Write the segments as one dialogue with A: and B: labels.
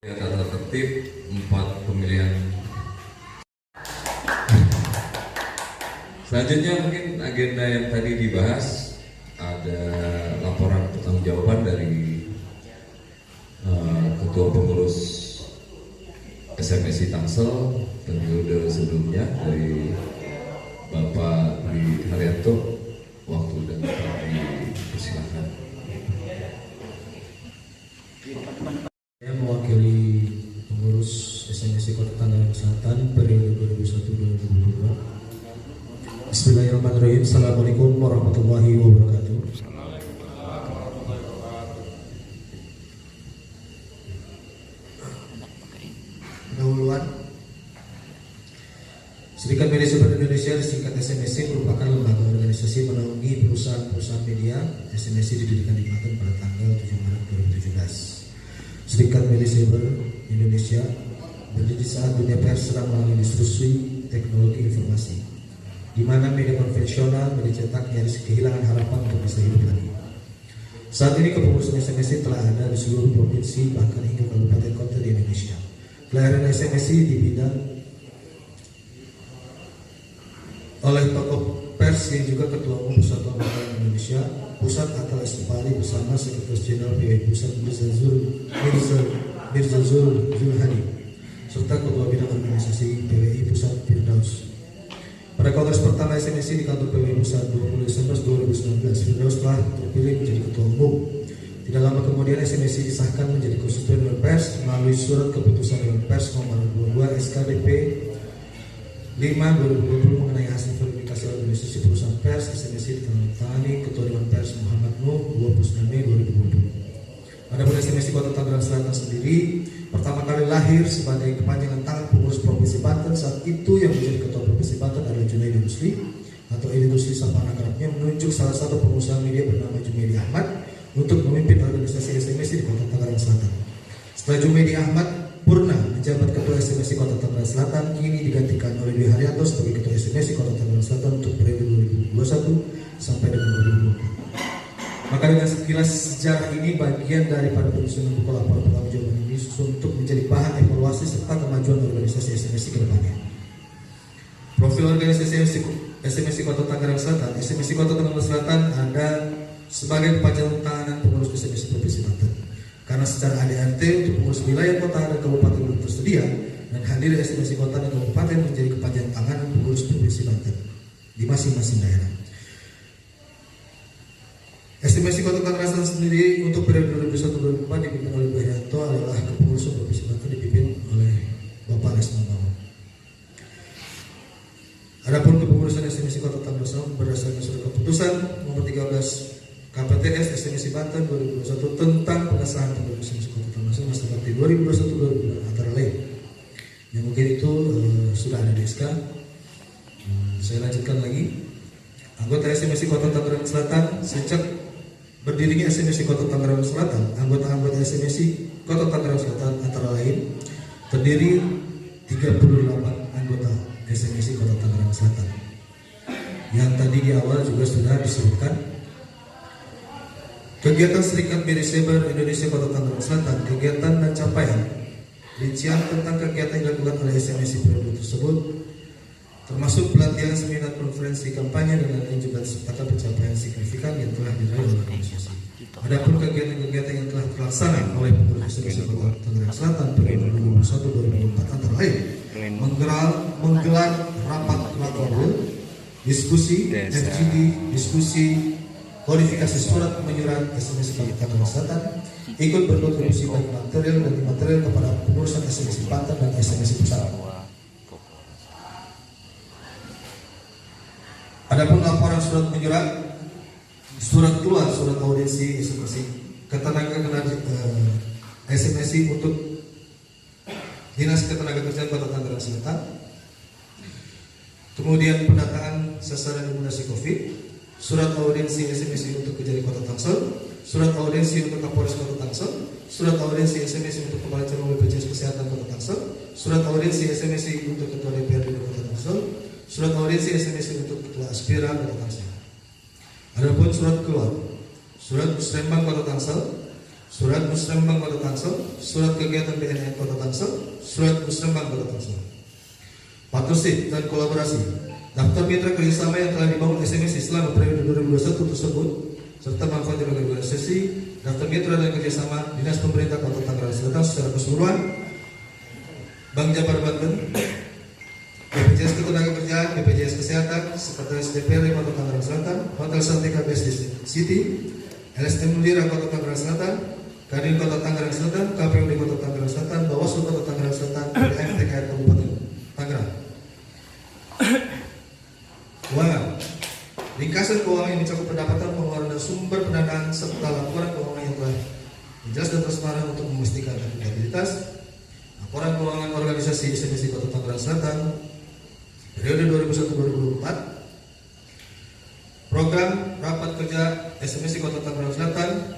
A: Tata tertib 4 pemilihan. Selanjutnya mungkin agenda yang tadi dibahas, ada laporan pertanggungjawaban dari Ketua Pengurus SMSI Tangsel periode sebelumnya dari Bapak Dwi Haryanto. Waktu dan tempat dipersilakan.
B: Saya mewakili pengurus SMSI Kota Tangerang Selatan periode 2001-2022. Bismillahirrahmanirrahim. Assalamualaikum warahmatullahi wabarakatuh. Pendahuluan, Serikat Media Sebar Indonesia disingkat SMSI merupakan lembaga organisasi menaungi perusahaan-perusahaan media. SMSI didirikan di Klaten pada tanggal 7 Maret 2017. Serikat Media Sebar Indonesia berdiri saat dunia pers sedang mengalami disrupsi teknologi informasi, di mana media konvensional, media cetak nyaris kehilangan harapan untuk bisa hidup lagi. Saat ini kepengurusan SMSI telah ada di seluruh provinsi, bahkan hingga kabupaten kota di Indonesia. Kelahiran SMSI di bidang oleh tokoh pers yang juga Ketua Umum Persatuan Wartawan Indonesia Pusat Atal Estepali bersama Sekretaris Jenderal PWI Pusat Mirza Zulhadi serta Ketua Bidang Organisasi PWI Pusat Firdaus. Pada kongres pertama SMSI di kantor PWI Pusat 20 Desember 2019, Firdaus telah terpilih menjadi Ketua Umum. Tidak lama kemudian SMSI disahkan menjadi konstituen Dewan Pers melalui surat keputusan Dewan Pers nomor 22 SKDP 5/2020 mengenai hasil verifikasi organisasi perusahaan pers. SMSI ditandatangani Ketua Dewan Pers Muhammad Nuh 29 Mei 2020. Adapun SMSI Kota Tangerang Selatan sendiri pertama kali lahir sebagai kepanjangan tangan pengurus Provinsi Banten. Saat itu yang menjadi Ketua Provinsi Banten adalah Junaidi Rusli atau Edi Rusli sapaan akrabnya, menunjuk salah satu pengusaha media bernama Junaidi Ahmad untuk memimpin organisasi SMSI di Kota Tangerang Selatan. Setelah Junaidi Ahmad purna menjabat Ketua SMSI Kota Tangerang Selatan, kini digantikan oleh Dwi Haryanto sebagai Ketua SMSI Kota Tangerang Selatan untuk periode 2021 sampai dengan 2020. Maka dengan sekilas sejarah ini bagian daripada penyusunan buku laporan pertanggungjawaban ini untuk menjadi bahan evaluasi serta kemajuan organisasi SMSI ke depannya. Profil organisasi SMSI Kota Tangerang Selatan. SMSI Kota Tangerang Selatan ada sebagai kepanjangan tangan pengurus SMSI Provinsi Banten. Karena secara ADRT untuk pengurus wilayah kota dan kabupaten belum tersedia, dan hadir SMSI kota dan kabupaten menjadi kepanjangan tangan pengurus Provinsi Banten di masing-masing daerah. SMSI Kota Tangerang Selatan sendiri untuk periode 2001-2004 dipimpin oleh Dwi Haryanto adalah kepengurusan Provinsi Banten dipimpin oleh Bapak Lesman Bawang. Adapun kepengurusan SMSI Kota Tangerang Selatan berdasarkan surat keputusan nomor 13 KPTS SMSI Banten 2021 tentang pengesahan pengurus SMSI Kota Tangerang Selatan masa bakti 2021-2022 antara lain. Yang mungkin itu sudah ada di SK. Saya lanjutkan lagi. Anggota SMSI Kota Tangerang Selatan sejak berdirinya SMSI Kota Tangerang Selatan, anggota-anggota SMSI Kota Tangerang Selatan antara lain terdiri 38 anggota SMSI Kota Tangerang Selatan. Yang tadi di awal juga sudah disebutkan. Kegiatan Serikat Media Sebar Indonesia Kota Tangerang Selatan, kegiatan dan capaian. Rincian tentang kegiatan yang dilakukan oleh SMSI periode tersebut termasuk pelatihan, seminar, konferensi, kampanye, dan lain-lain juga disertakan pencapaian signifikan yang telah diraih oleh organisasi. Adapun kegiatan-kegiatan yang telah terlaksana oleh pengurus SMSI Kota Tangerang Selatan periode 2021-2024 antara lain menggelar rapat laporan, diskusi, FGD, diskusi kodifikasi surat menyurat SMSI Kota Tangerang Selatan, ikut berkontribusi baik material dan imaterial kepada pengurusan SMSI Banten dan SMSI Pusat. Adapun laporan surat menyurat, surat keluar, surat audiensi SMSI SMSI untuk Dinas Ketenagakerjaan Kota Tangerang Selatan, kemudian pendataan sasaran imunisasi COVID, surat audiensi SMSI untuk Kejari Kota Tangsel, surat audiensi untuk Kapolres Kota Tangsel, surat audiensi SMSI untuk Kepala Cabang BPJS Kesehatan Kota Tangsel, surat audiensi SMSI untuk Ketua DPRD Kota Tangsel, surat audiensi SMSI untuk Ketua Aspira Kota Tangsel. Adapun surat keluar, surat Musrembang Kota Tangsel, surat musrembang Kota Tangsel, surat kegiatan BNN Kota Tangsel, surat musrembang Kota Tangsel. Partnership dan kolaborasi. Daftar mitra kerjasama yang telah dibangun SMSI selama periode 2021 tersebut serta manfaat dari organisasi, daftar mitra dan kerjasama Dinas Pemerintah Kota Tangerang Selatan secara keseluruhan, Bank Jabar Banten, BPJS Ketenagakerjaan, BPJS Kesehatan, Sekretaris DPR Kota Tangerang Selatan, Hotel Santika BSD City, LSM Lira Kota Tangerang Selatan, Kadin Kota Tangerang Selatan, KPUD Kota Tangerang Selatan, Bawaslu Kota Tangerang Selatan, PDAM TKR Kabupaten Tangerang. Keuangan. Ringkasan keuangan yang mencakup pendapatan, pengeluaran dan sumber pendanaan serta laporan keuangan yang telah jelas dan transparan untuk memastikan akuntabilitas. Laporan keuangan organisasi SMSI Kota Tangerang Selatan periode 2021-2024. Program rapat kerja SMSI Kota Tangerang Selatan,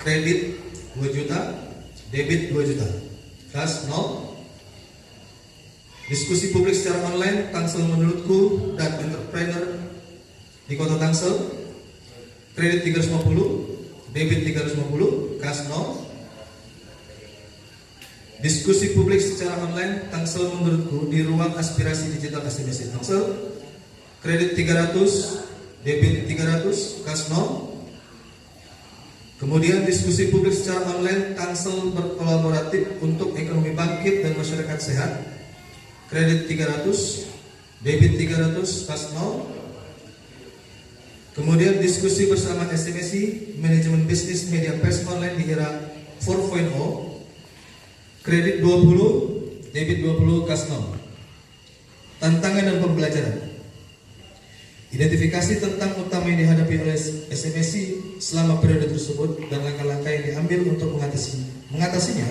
B: kredit 2 juta, debit 2 juta, kas 0. Diskusi publik secara online Tangsel menurutku dan entrepreneur di Kota Tangsel, kredit 350, debit 350, kas 0. Diskusi publik secara online Tangsel menurutku di ruang aspirasi digital SMSI Tangsel, kredit 300, debit 300, kas 0. Kemudian diskusi publik secara online Tangsel berkolaboratif untuk ekonomi bangkit dan masyarakat sehat, kredit 300, debit 300, kas 0. Kemudian diskusi bersama SMSI manajemen bisnis media pers online di era 4.0, kredit 20, debit 20, kas 0. Tantangan dan pembelajaran. Identifikasi tentang utama yang dihadapi oleh SMSI selama periode tersebut dan langkah-langkah yang diambil untuk mengatasinya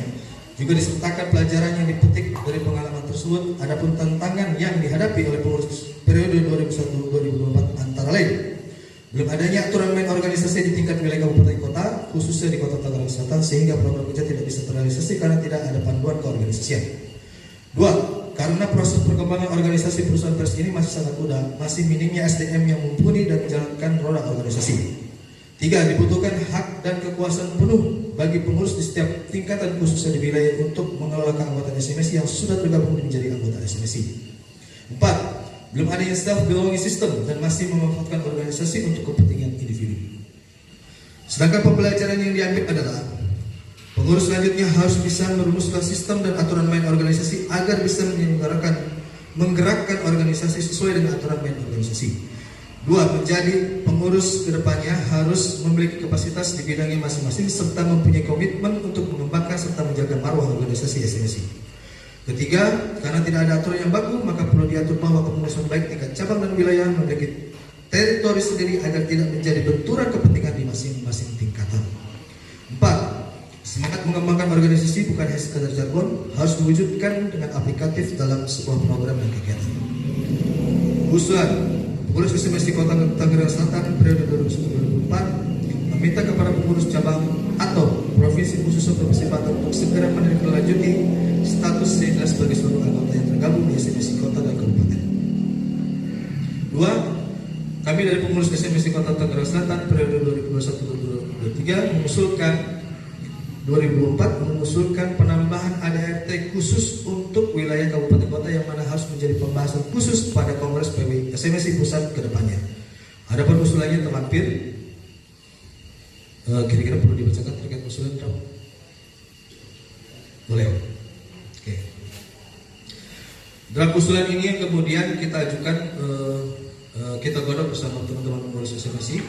B: juga disertakan pelajaran yang dipetik dari pengalaman tersebut. Adapun tantangan yang dihadapi oleh pengurus periode 2001-2024 antara lain belum adanya aturan main organisasi di tingkat wilayah kabupaten kota, khususnya di Kota Tangerang Selatan, sehingga program kerja tidak bisa terrealisasi karena tidak ada panduan keorganisasian. 2. Karena proses perkembangan organisasi perusahaan pers ini masih sangat muda, masih minimnya SDM yang mumpuni dan menjalankan roda organisasi. 3. Dibutuhkan hak dan kekuasaan penuh bagi pengurus di setiap tingkatan, khususnya di wilayah, untuk mengelola keanggotaan SMSI yang sudah bergabung menjadi anggota SMSI. 4. Belum adanya self-belonging system dan masih memanfaatkan organisasi untuk kepentingan individu. Sedangkan pembelajaran yang diambil adalah pengurus selanjutnya harus bisa merumuskan sistem dan aturan main organisasi agar bisa menggerakkan organisasi sesuai dengan aturan main organisasi. 2. Menjadi pengurus kedepannya harus memiliki kapasitas di bidangnya masing-masing serta mempunyai komitmen untuk mengembangkan serta menjaga marwah organisasi SMSI. Ketiga, karena tidak ada aturan yang baku, maka perlu diatur bahwa kepengurusan baik tingkat cabang dan wilayah memiliki teritori sendiri agar tidak menjadi benturan kepentingan di masing-masing tingkatan. 4. Semangat mengembangkan organisasi bukan hanya sekadar jargon, harus diwujudkan dengan aplikatif dalam sebuah program dan kegiatan. Usulan pengurus SMSI Kota Tangerang Selatan periode 2001-2024 meminta kepada pengurus cabang atau provinsi khusus Provinsi Banten untuk segera menindaklanjuti status sehingga sebagai seluruh anggota yang tergabung di SMSI Kota dan Kabupaten. 2. Kami dari pengurus SMSI Kota Tangerang Selatan periode 2021-2023 mengusulkan penambahan ADRT khusus untuk wilayah kabupaten kota yang mana harus menjadi pembahasan khusus pada Kongres PB SMSI Pusat ke depannya. Adapun usulannya terlampir, kira-kira perlu dibacakan terkait usulan, Prof? Boleh. Oke. Draft usulan ini yang kemudian kita ajukan, kita godok bersama teman-teman pengurus SMSI,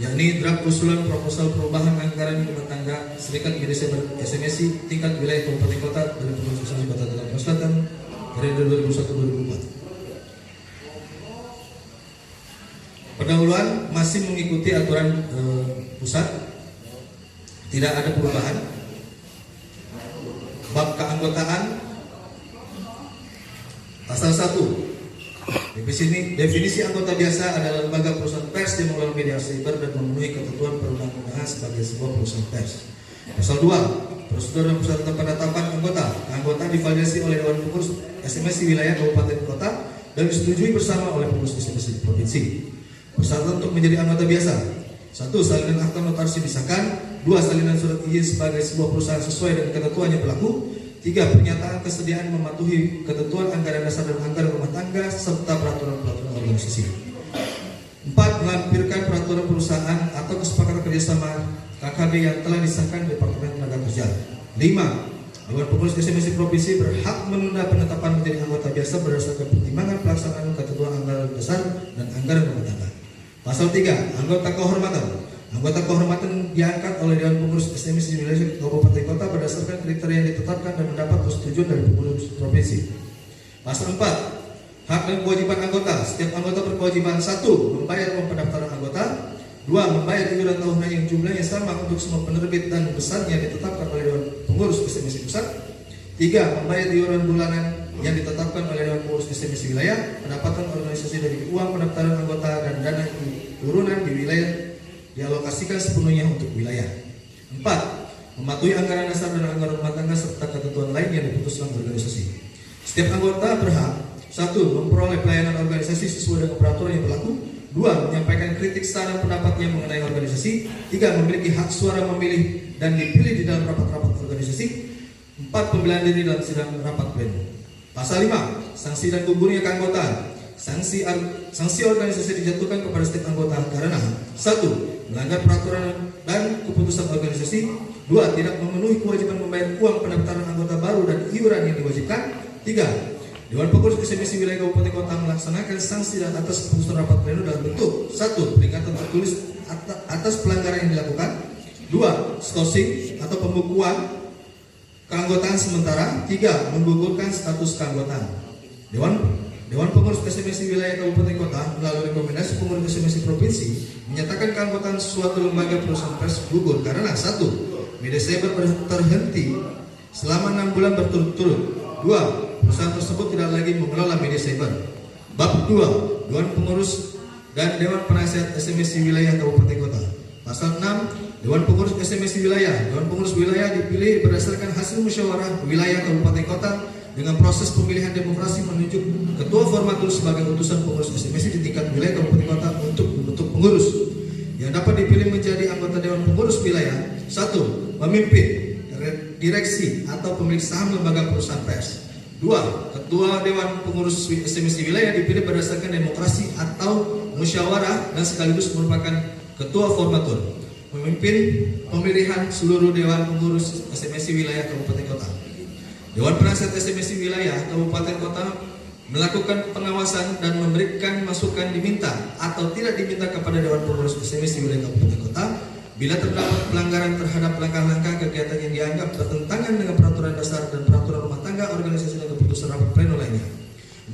B: yakni draft usulan proposal perubahan anggaran rumah tangga Serikat Indonesia SMSI tingkat wilayah kabupaten kota dari pengurus SMSI Kota Tangerang Selatan periode 2001-2024. Pendahuluan masih mengikuti aturan pusat, tidak ada perubahan. Bab keanggotaan pasal 1. Definisi anggota biasa adalah lembaga perusahaan pers yang mengelola media cyber dan memenuhi ketentuan perundang-undangan sebagai sebuah perusahaan pers. Pasal 2. Prosedur dan persyaratan penetapan anggota. Anggota divalidasi oleh Dewan Pengurus SMSI wilayah kabupaten kota dan disetujui bersama oleh pengurus SMSI di provinsi. Persyaratan untuk menjadi anggota biasa. 1. Salinan akta notaris disahkan. 2. Salinan surat izin sebagai sebuah perusahaan sesuai dengan ketentuan yang berlaku. 3. Pernyataan kesediaan mematuhi ketentuan anggaran dasar dan anggaran rumah tangga serta peraturan-peraturan organisasi. 4. Melampirkan peraturan perusahaan atau kesepakatan kerjasama KKB yang telah disahkan Departemen Tenaga Kerja. 5. Dewan Pengurus SMSI Provinsi berhak menunda penetapan menjadi anggota biasa berdasarkan pertimbangan pelaksanaan ketentuan anggaran dasar dan anggaran rumah tangga. Pasal 3. Anggota kehormatan. Anggota kehormatan diangkat oleh Dewan Pengurus SMSI wilayah Kabupaten Kota berdasarkan kriteria yang ditetapkan dan mendapat persetujuan dari pengurus provinsi. Pasal 4. Hak dan kewajiban anggota. Setiap anggota berkewajiban 1. Membayar uang pendaftaran anggota. 2. Membayar iuran tahunan yang jumlahnya sama untuk semua penerbit dan besarnya ditetapkan oleh Dewan Pengurus SMSI Pusat. 3. Membayar iuran bulanan yang ditetapkan oleh Dewan Pengurus SMSI Wilayah. Pendapatan organisasi dari uang pendaftaran anggota dan dana urunan di wilayah dialokasikan sepenuhnya untuk wilayah. 4. Mematuhi anggaran dasar dan anggaran rumah tangga serta ketentuan lain yang diputuskan organisasi. Setiap anggota berhak 1. Memperoleh pelayanan organisasi sesuai dengan peraturan yang berlaku. 2. Menyampaikan kritik saran pendapatnya mengenai organisasi. 3. Memiliki hak suara memilih dan dipilih di dalam rapat-rapat organisasi. 4. Pembelaan diri dalam sidang rapat pleno. Pasal 5. Sanksi dan gugurnya keanggotaan. Sanksi organisasi dijatuhkan kepada setiap anggota karena 1. Melanggar peraturan dan keputusan organisasi. 2. Tidak memenuhi kewajiban membayar uang pendaftaran anggota baru dan iuran yang diwajibkan. 3. Dewan Pengurus SMSI Wilayah Kabupaten Kota melaksanakan sanksi dan atas keputusan rapat pleno dalam bentuk 1. Peringatan tertulis atas pelanggaran yang dilakukan. 2. Skorsing atau pembukuan keanggotaan sementara. 3. Menggugurkan status keanggotaan. Dewan Pengurus SMSI Wilayah Kabupaten Kota melalui rekomendasi Pengurus SMSI Provinsi menyatakan keanggotaan suatu lembaga perusahaan pers gugur karena 1. Media cyber terhenti selama 6 bulan berturut-turut. 2. Perusahaan tersebut tidak lagi mengelola media cyber. Bab 2. Dewan Pengurus dan Dewan Penasihat SMSI Wilayah Kabupaten Kota. Pasal 6. Dewan Pengurus SMSI Wilayah. Dewan Pengurus Wilayah dipilih berdasarkan hasil musyawarah wilayah Kabupaten Kota dengan proses pemilihan demokrasi menunjuk ketua formatur sebagai utusan pengurus SMSI di tingkat wilayah Kabupaten Kota untuk membentuk pengurus yang dapat dipilih menjadi anggota Dewan Pengurus Wilayah. 1. Memimpin direksi atau pemilik saham lembaga perusahaan pers. 2. Ketua Dewan Pengurus SMSI Wilayah dipilih berdasarkan demokrasi atau musyawarah dan sekaligus merupakan ketua formatur. Memimpin pemilihan seluruh Dewan Pengurus SMSI Wilayah Kabupaten Kota. Dewan Penasihat SMSI Wilayah Kabupaten Kota melakukan pengawasan dan memberikan masukan diminta atau tidak diminta kepada Dewan Pengurus SMSI Wilayah Kabupaten Kota bila terdapat pelanggaran terhadap langkah-langkah kegiatan yang dianggap bertentangan dengan peraturan dasar dan peraturan rumah tangga organisasi dan keputusan rapat pleno lainnya.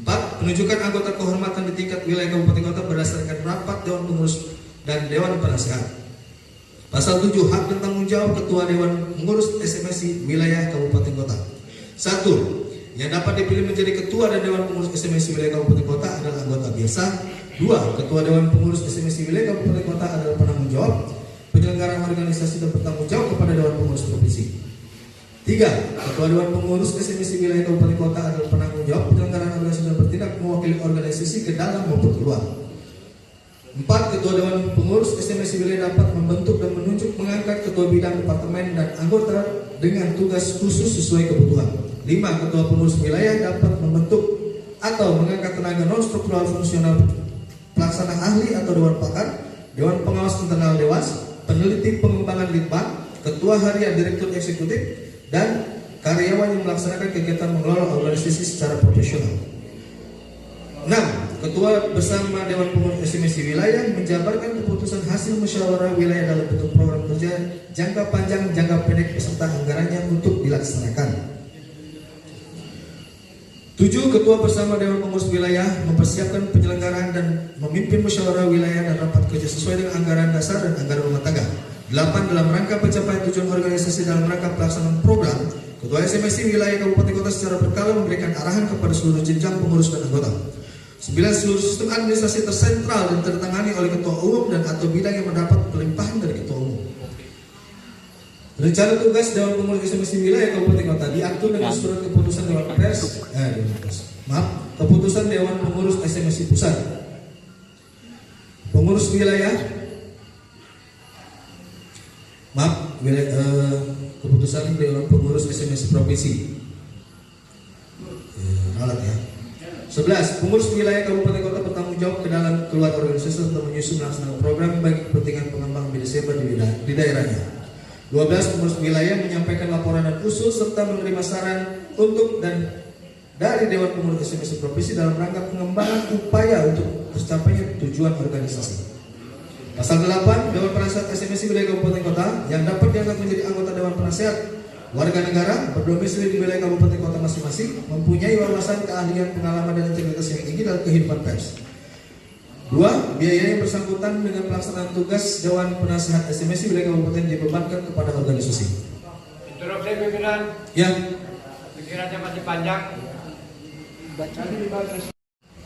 B: 4. Penunjukan anggota kehormatan di tingkat wilayah Kabupaten Kota berdasarkan rapat Dewan Pengurus dan Dewan Penasihat. Pasal 7. Hak dan tanggung jawab Ketua Dewan Pengurus SMSI Wilayah Kabupaten Kota. 1. Yang dapat dipilih menjadi Ketua dan Dewan Pengurus SMSI Wilayah Kabupaten Kota adalah anggota biasa. 2. Ketua Dewan Pengurus SMSI Wilayah Kabupaten Kota adalah penanggung jawab penyelenggaraan organisasi dan bertanggung jawab kepada Dewan Pengurus Provinsi. 3. Ketua Dewan Pengurus SMSI Wilayah Kabupaten Kota adalah penanggung jawab penyelenggaraan organisasi dan bertindak mewakili organisasi ke dalam maupun keluar. 4. Ketua Dewan Pengurus SMSI Wilayah dapat membentuk dan menunjuk mengangkat ketua bidang departemen dan anggota dengan tugas khusus sesuai kebutuhan. 5. Ketua Pengurus Wilayah dapat membentuk atau mengangkat tenaga non-struktural fungsional pelaksana ahli atau dewan pakar, dewan pengawas internal dewas, peneliti pengembangan litbang, ketua harian direktur eksekutif, dan karyawan yang melaksanakan kegiatan mengelola organisasi secara profesional. 6. Ketua bersama Dewan Pengurus SMSI Wilayah menjabarkan keputusan hasil musyawarah wilayah dalam bentuk program kerja jangka panjang, jangka pendek beserta anggarannya untuk dilaksanakan. 7. Ketua bersama Dewan Pengurus Wilayah mempersiapkan penyelenggaraan dan memimpin musyawarah wilayah dan rapat kerja sesuai dengan anggaran dasar dan anggaran rumah tangga. 8. Dalam rangka pencapaian tujuan organisasi dalam rangka pelaksanaan program, Ketua SMSI Wilayah Kabupaten Kota secara berkala memberikan arahan kepada seluruh jenjang pengurus dan anggota. 9. Seluruh sistem administrasi tersentral dan tertangani oleh Ketua Umum dan atau bidang yang mendapat pelimpahan dari Ketua Umum. Rencana tugas Dewan Pengurus SMSI Wilayah Kabupaten Kota diatur dengan surat keputusan keputusan Dewan Pengurus SMSI Pusat. Pengurus wilayah keputusan Dewan Pengurus SMS Provinsi. Alat ya. 11. Pengurus wilayah kabupaten kota bertanggung jawab ke dalam keluar organisasi untuk menyusun melaksanakan program bagi kepentingan pengembangan BDSM di daerahnya. 12. Pengurus wilayah menyampaikan laporan dan usul serta menerima saran untuk dan dari Dewan Pengurus SMS Provinsi dalam rangka pengembangan upaya untuk tercapainya tujuan organisasi. Pasal 8. Dewan Penasehat SMS wilayah kabupaten kota yang dapat diangkat menjadi anggota Dewan Penasehat warga negara berdomisili di wilayah kabupaten kota masing-masing, mempunyai wawasan, keahlian, pengalaman dan integritas yang tinggi dalam kehidupan pers. 2. Biaya yang bersangkutan dengan pelaksanaan tugas Dewan Penasehat SMS wilayah kabupaten dibebankan kepada organisasi.
C: Interupsi pimpinan.
B: Ya.
C: Pikirannya masih panjang.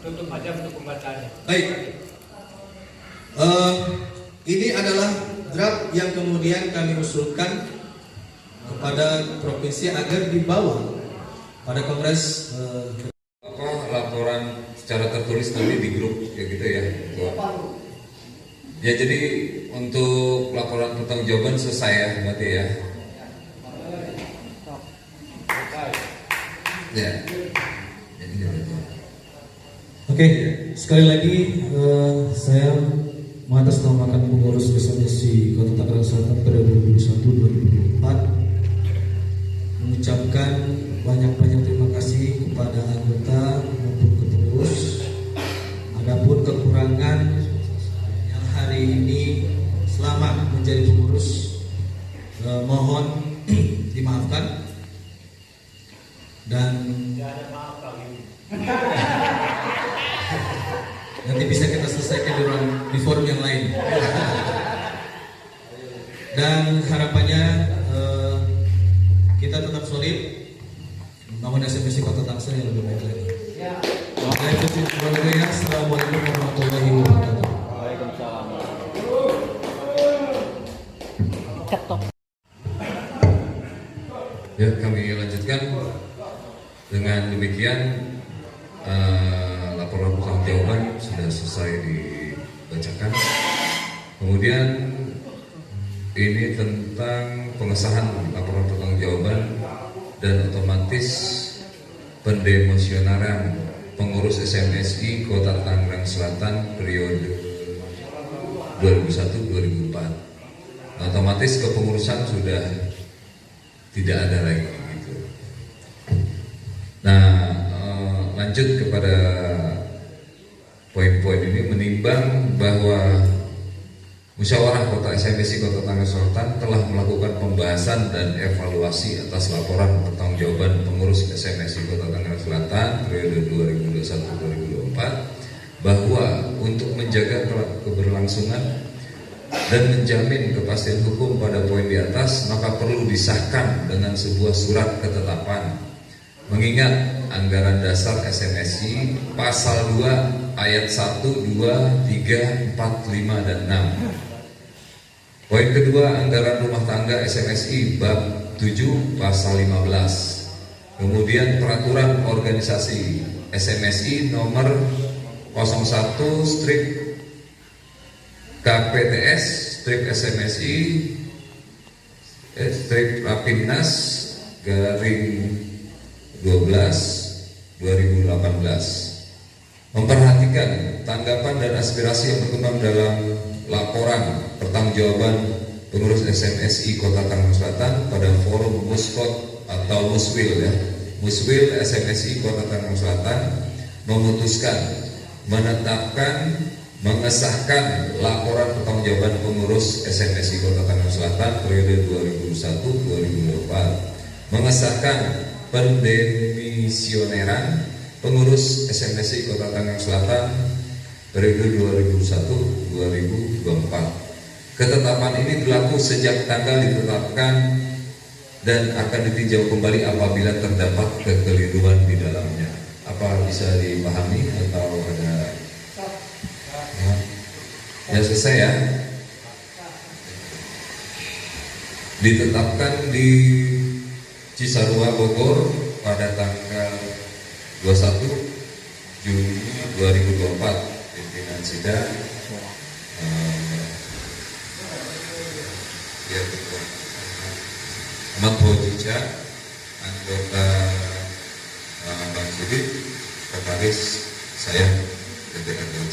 C: Tutup aja untuk pembacaannya.
B: Baik. Ini adalah draft yang kemudian kami usulkan kepada provinsi agar dibawa pada kongres
A: laporan secara tertulis nanti di grup ya gitu ya. Ya jadi untuk laporan pertanggungjawaban selesai ya berarti ya. Ya.
B: Oke, sekali lagi saya mengatasnamakan pengurus SMSI Kota Tangerang Selatan periode 2021-2024 mengucapkan banyak-banyak terima kasih kepada anggota maupun pengurus. Adapun kekurangan yang hari ini selama menjadi pengurus mohon dimaafkan dan nanti bisa kita selesaikan di forum yang lain. Dan harapannya kita tetap solid membangun SMSI Kota Tangsel yang lebih baik lagi. Assalamualaikum warahmatullahi wabarakatuh.
A: Ya kami lanjutkan dengan demikian. Laporan pertanggungjawaban sudah selesai dibacakan. Kemudian ini tentang pengesahan laporan pertanggungjawaban dan otomatis pendemosionaran pengurus SMSI Kota Tangerang Selatan periode 2001-2004. Otomatis kepengurusan sudah tidak ada lagi gitu. Nah, lanjut kepada poin-poin ini, menimbang bahwa Musyawarah Kota SMSI Kota Tangerang Selatan telah melakukan pembahasan dan evaluasi atas laporan pertanggungjawaban pengurus SMSI Kota Tangerang Selatan periode 2021-2024 bahwa untuk menjaga keberlangsungan dan menjamin kepastian hukum pada poin di atas, maka perlu disahkan dengan sebuah surat ketetapan. Mengingat anggaran dasar SMSI pasal 2 ayat 1, 2, 3, 4, 5, dan 6. Poin kedua, anggaran rumah tangga SMSI bab 7 pasal 15. Kemudian peraturan organisasi SMSI nomor 01 strip KPTS strip SMSI strip Rapimnas garing 12/2018 memperhatikan tanggapan dan aspirasi yang berkembang dalam laporan pertanggungjawaban pengurus SMSI Kota Tangerang Selatan pada forum Muskot atau Muswil ya. Muswil SMSI Kota Tangerang Selatan memutuskan menetapkan mengesahkan laporan pertanggungjawaban pengurus SMSI Kota Tangerang Selatan periode 2001-2024, mengesahkan pendemisioneran pengurus SMSI Kota Tangerang Selatan periode 2001-2024. Ketetapan ini berlaku sejak tanggal ditetapkan dan akan ditinjau kembali apabila terdapat kekeliruan di dalamnya. Apa bisa dipahami atau ada? Ya selesai ya. Ditetapkan di Cisarua, Bogor pada tanggal 21 Juni 2024. Pimpinan sidang ya betul. Mathojica, anggota Bang Sudit, sekretaris saya jajaran Jawa.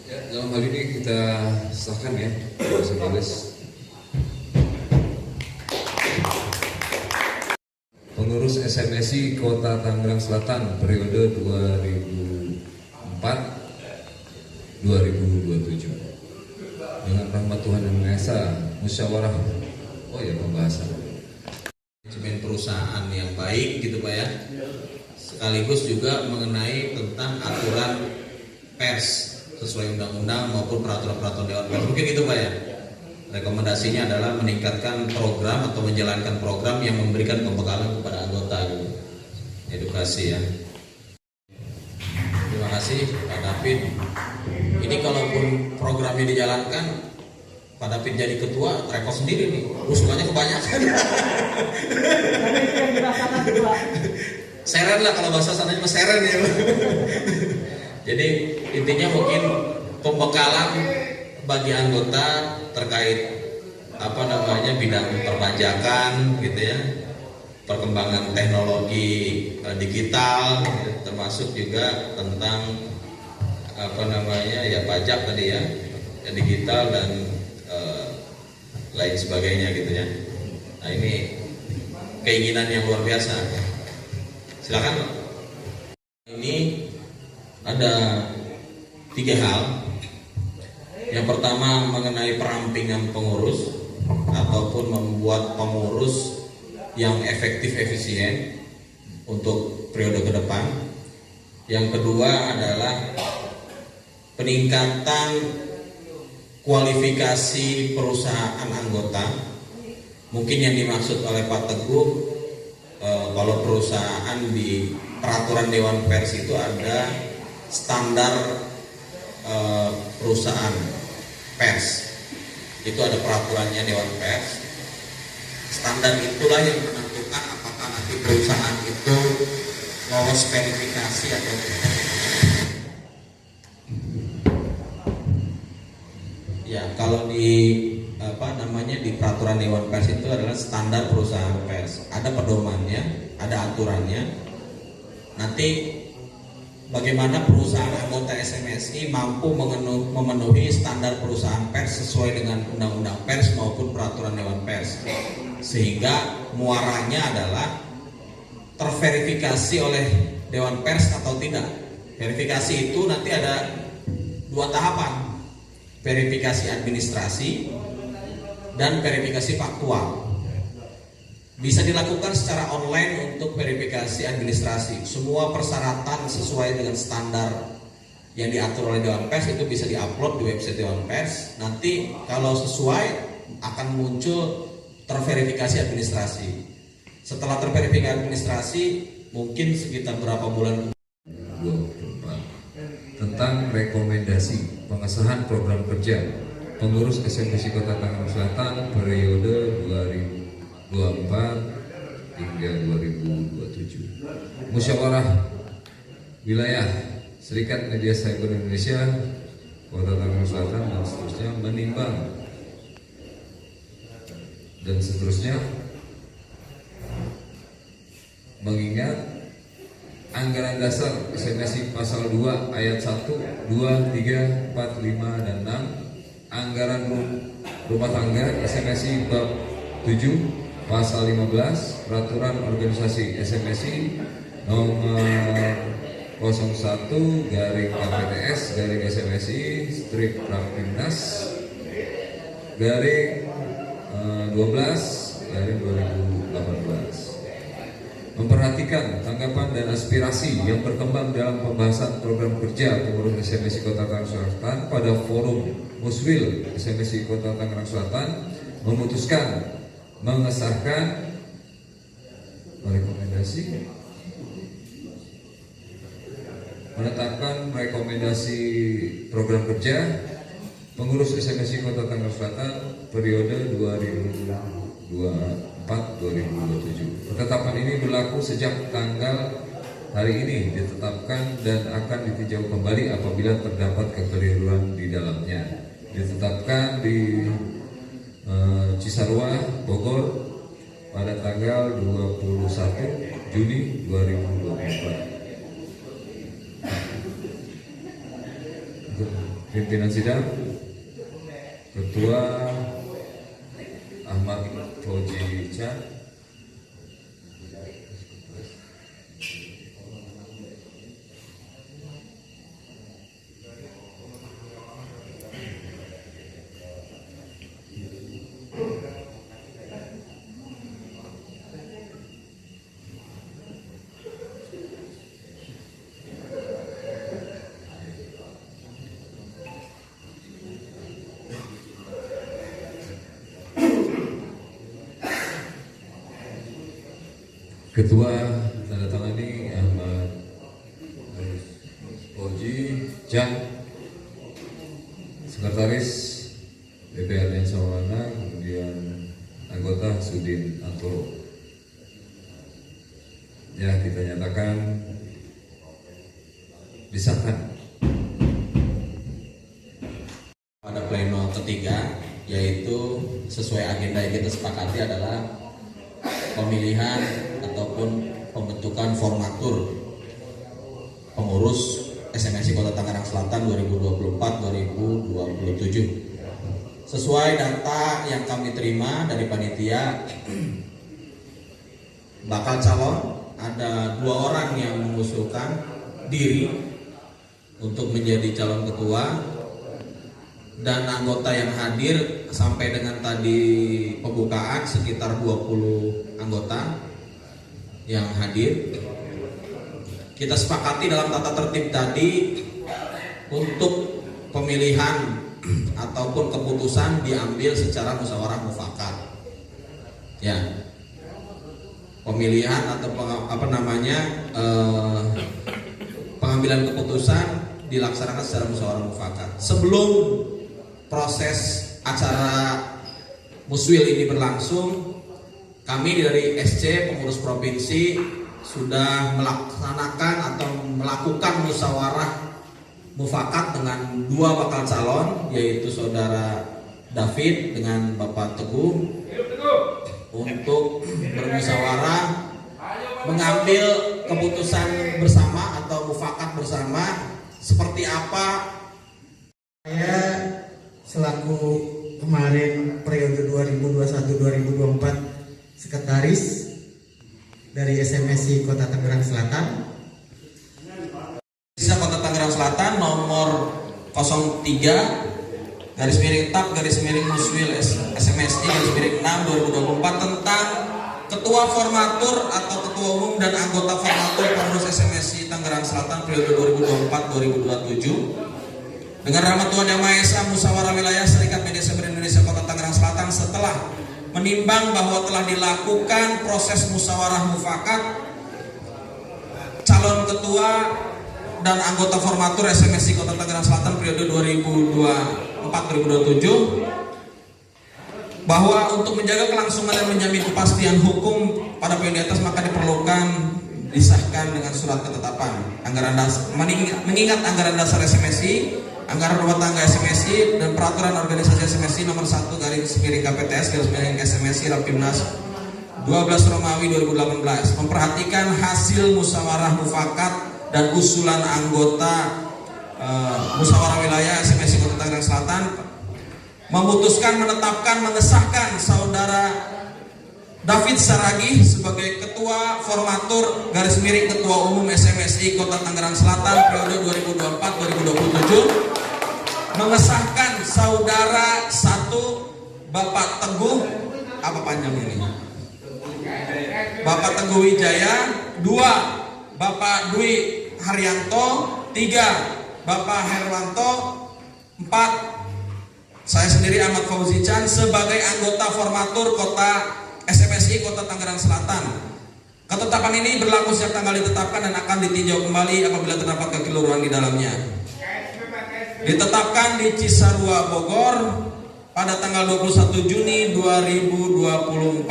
A: Ya, dalam hal ini kita sahkan ya, Balis. Pengurus SMSI Kota Tangerang Selatan periode 2004-2027 dengan rahmat Tuhan Yang Maha Esa, musyawarah pembahasan
D: manajemen perusahaan yang baik gitu Pak ya, sekaligus juga mengenai tentang aturan pers sesuai undang-undang maupun peraturan-peraturan Dewan Pers, mungkin itu Pak ya. Rekomendasinya adalah meningkatkan program atau menjalankan program yang memberikan pembekalan kepada anggota gitu. Edukasi ya. Terima kasih Pak David. Ini kalaupun programnya dijalankan, Pak David jadi ketua, repot sendiri nih, usulannya kebanyakan. Seren lah kalau bahasa sananya mah seren ya. Jadi intinya mungkin pembekalan bagi anggota terkait bidang perpajakan gitu ya, perkembangan teknologi digital, termasuk juga tentang pajak tadi ya, digital dan lain sebagainya gitu ya. Nah ini keinginan yang luar biasa. Silakan. Ini ada 3 hal. Yang pertama mengenai perampingan pengurus ataupun membuat pengurus yang efektif efisien untuk periode ke depan. Yang kedua adalah peningkatan kualifikasi perusahaan anggota. Mungkin yang dimaksud oleh Pak Teguh, kalau perusahaan di peraturan Dewan Pers itu ada standar perusahaan pers, itu ada peraturannya Dewan Pers. Standar itulah yang menentukan apakah nanti perusahaan itu lolos verifikasi atau tidak. Ya, kalau di di peraturan Dewan Pers itu adalah standar perusahaan pers. Ada pedomannya, ada aturannya. Nanti bagaimana perusahaan anggota SMSI mampu memenuhi standar perusahaan pers sesuai dengan undang-undang pers maupun peraturan Dewan Pers, sehingga muaranya adalah terverifikasi oleh Dewan Pers atau tidak. Verifikasi itu nanti ada 2 tahapan, verifikasi administrasi dan verifikasi faktual. Bisa dilakukan secara online untuk verifikasi administrasi. Semua persyaratan sesuai dengan standar yang diatur oleh Dewan Pers itu bisa diupload di website Dewan Pers. Nanti kalau sesuai akan muncul terverifikasi administrasi. Setelah terverifikasi administrasi mungkin sekitar berapa bulan
A: 24 tentang rekomendasi pengesahan program kerja pengurus SMSI Kota Tangerang Selatan periode 2024 hingga 2027. Musyawarah Wilayah Serikat Media Cyber Indonesia Kota Tangerang Selatan dan seterusnya menimbang dan seterusnya mengingat anggaran dasar SMSI pasal 2 ayat 1, 2, 3, 4, 5 dan 6, anggaran rumah tangga SMSI bab 7 pasal 15, peraturan organisasi SMSI nomor 01 garing KPTS garing SMSI strip Rapimnas garing 12 garing 2018. Memperhatikan tanggapan dan aspirasi yang berkembang dalam pembahasan program kerja pengurus SMSI Kota Tangerang Selatan pada forum Muswil SMSI Kota Tangerang Selatan, memutuskan mengesahkan rekomendasi menetapkan rekomendasi program kerja pengurus SMSI Kota Tangerang Selatan periode 2024-2027. Ketetapan ini berlaku sejak tanggal hari ini ditetapkan dan akan ditinjau kembali apabila terdapat kekeliruan di dalamnya. Ditetapkan di Cisarua, Bogor pada tanggal 21 Juni 2024. Pimpinan sidang, Ketua Ahmad Fauji Chan, Ketua tanda tangani Ahmad Fauji Chan, Sekretaris DPRD Sawarna, kemudian anggota Sudin Antoro. Ya, kita nyatakan disahkan.
D: Pada pleno ketiga, yaitu sesuai agenda yang kita sepakati adalah pemilihan ataupun pembentukan formatur pengurus SMSI Kota Tangerang Selatan 2024-2027. Sesuai data yang kami terima dari panitia, bakal calon ada 2 orang yang mengusulkan diri untuk menjadi calon ketua, dan anggota yang hadir sampai dengan tadi pembukaan sekitar 20 anggota yang hadir. Kita sepakati dalam tata tertib tadi untuk pemilihan ataupun keputusan diambil secara musyawarah mufakat. Ya, pemilihan atau pengambilan keputusan dilaksanakan secara musyawarah mufakat. Sebelum proses acara Muswil ini berlangsung, kami dari SC pengurus provinsi sudah melaksanakan atau melakukan musyawarah mufakat dengan 2 bakal calon, yaitu saudara David dengan Bapak Teguh, untuk bermusyawarah mengambil keputusan bersama atau mufakat bersama seperti apa.
E: Saya selaku kemarin periode 2021-2024 sekretaris dari SMSI Kota Tangerang Selatan.
D: Sisa Kota Tangerang Selatan nomor 03 /TAP/Muswil SMSI /6 2024 tentang Ketua Formatur atau Ketua Umum dan Anggota Formatur Pengurus SMSI Tangerang Selatan periode 2024-2027. Dengan rahmat Tuhan Yang Maha Esa, Musyawarah Wilayah Serikat Media Saber Indonesia Kota Tangerang Selatan setelah menimbang bahwa telah dilakukan proses musyawarah mufakat, calon ketua dan anggota formatur SMSI Kota Tangerang Selatan periode 2024-2027, bahwa untuk menjaga kelangsungan dan menjamin kepastian hukum pada poin di atas, maka diperlukan disahkan dengan surat ketetapan anggaran dasar, mengingat anggaran dasar SMSI, anggaran rumah tangga SMSI, dan peraturan organisasi SMSI nomor 1/KPTS/SMSI Rapimnas 12 Romawi 2018 memperhatikan hasil musyawarah mufakat dan usulan anggota musyawarah wilayah SMSI Kota Tangerang Selatan, memutuskan menetapkan mengesahkan saudara David Saragih sebagai Ketua Formatur Ketua Umum SMSI Kota Tangerang Selatan periode 2024-2027, mengesahkan saudara 1 Bapak Teguh, apa panjang ini? Bapak Teguh Wijaya. 2, Bapak Dwi Haryanto. 3, Bapak Herwanto. 4, saya sendiri Ahmad Fauzi Chan sebagai anggota formatur Kota SMSI Kota Tangerang Selatan. Ketetapan ini berlaku sejak tanggal ditetapkan dan akan ditinjau kembali apabila terdapat kekeliruan di dalamnya. Ditetapkan di Cisarua, Bogor pada tanggal 21 Juni 2024.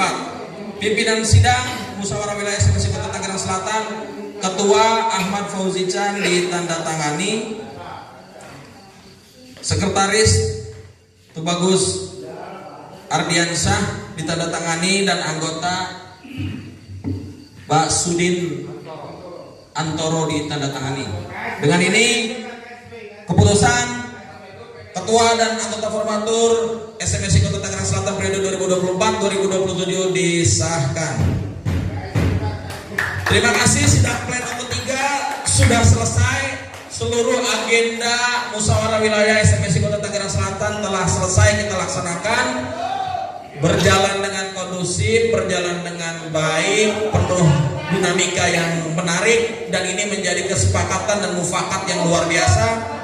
D: Pimpinan sidang Musyawarah Wilayah SMSI Kota Tangerang Selatan, Ketua Ahmad Fauzi Chan ditandatangani. Sekretaris Tubagus Ardiansyah ditandatangani dan anggota Pak Sudin Antoro ditandatangani. Dengan ini keputusan Ketua dan anggota formatur SMSI Kota Tangerang Selatan periode 2024-2027 disahkan. Terima kasih, sidang pleno ketiga sudah selesai. Seluruh agenda musyawarah wilayah SMSI Kota Tangerang Selatan telah selesai kita laksanakan. Berjalan dengan kondusif, berjalan dengan baik, penuh dinamika yang menarik, dan ini menjadi kesepakatan dan mufakat yang luar biasa.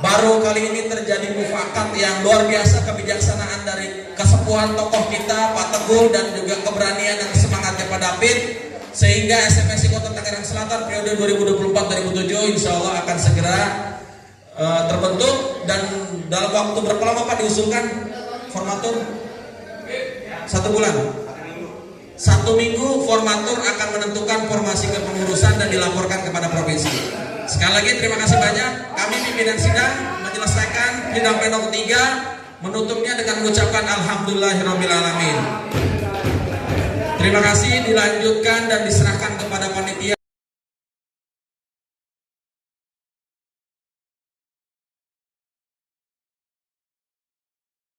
D: Baru kali ini terjadi mufakat yang luar biasa, kebijaksanaan dari kesepuhan tokoh kita Pak Teguh dan juga keberanian dan semangatnya Pak David, sehingga SMSI Kota Tangerang Selatan periode 2024-2027 insya Allah akan segera terbentuk. Dan dalam waktu berapa lama Pak diusulkan formatur? 1 bulan. 1 minggu formatur akan menentukan formasi kepengurusan dan dilaporkan kepada provinsi. Sekali lagi terima kasih banyak. Kami pimpinan sidang menyelesaikan sidang pleno ketiga, menutupnya dengan mengucapkan alhamdulillahirabbil alamin. Terima kasih, dilanjutkan dan diserahkan ke